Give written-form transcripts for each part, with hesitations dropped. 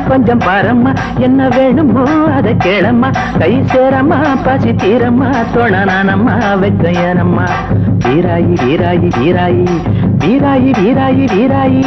கொஞ்சம் பாரம்மா என்ன வேணுமோ அதை கேளம்மா கை சேரம்மா பசி தீரம்மா தொணனானம்மா வெக்கையனம்மா வீராயி வீராயி வீராயி வீராயி வீராயி வீராயி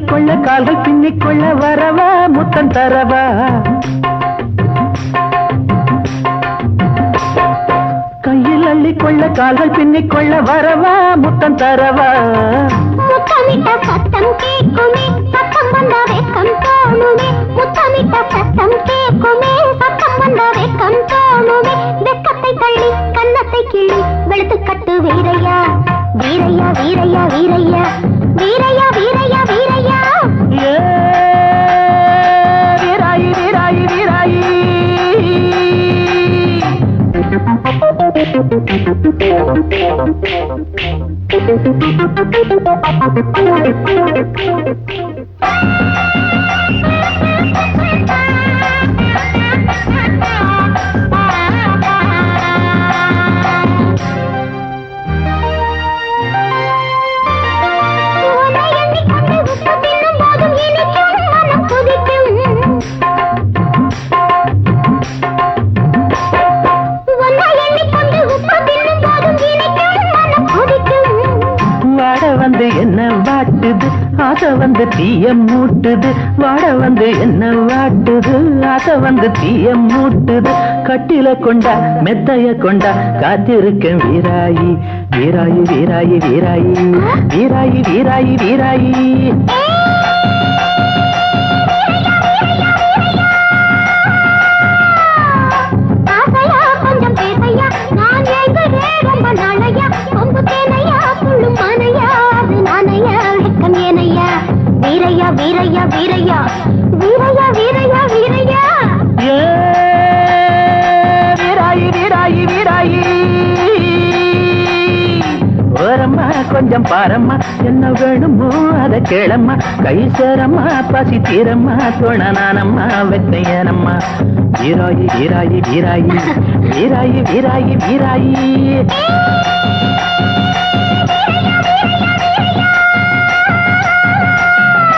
கொள்ள கால்கள் பின்னிக்கொள்ள வரவா முத்தம் தரவா கையில் அள்ளிக்கொள்ள கால்கள் பின்னிக்கொள்ள வரவா முத்தம் தரவா முத்தமிட்ட சத்தம் கேட்குமே சத்தம் வந்த வெக்கம் தோணுமே முத்தமிட்ட சத்தம் கேட்குமே சத்தம் வந்த வெக்கம் தோணுமே வெக்கத்தை தள்ளி கன்னத்தை கிள்ளி வெளுத்து கட்டு வீரையா வீரையா வீரையா வீரையா வீரையா வீரையா வீரையா வீராயி வீராயி வீராயி வந்து என்ன வாட்டுது ஆசை வந்து தீய மூட்டுது வாட வந்து என்ன வாட்டுது ஆசை வந்து தீய மூட்டுது கட்டில கொண்டா மெத்தைய கொண்டா காத்திருக்கேன் வீராயி வீராயி வீராயி வீராயி வீராயி வீராயி வீராயி வீரையா வீரையா வீரையா வீரையா வீரையா வீரையா வீராயி வீராயி வீராயி ஓரம்மா கொஞ்சம் பாரம்மா என்ன வேணுமோ அதை கேளம்மா கை சேரம்மா பசி தீரம்மா தொணனானம்மா வெக்கையனம்மா வீராயி வீராயி வீராயி வீராயி வீராயி வீராயி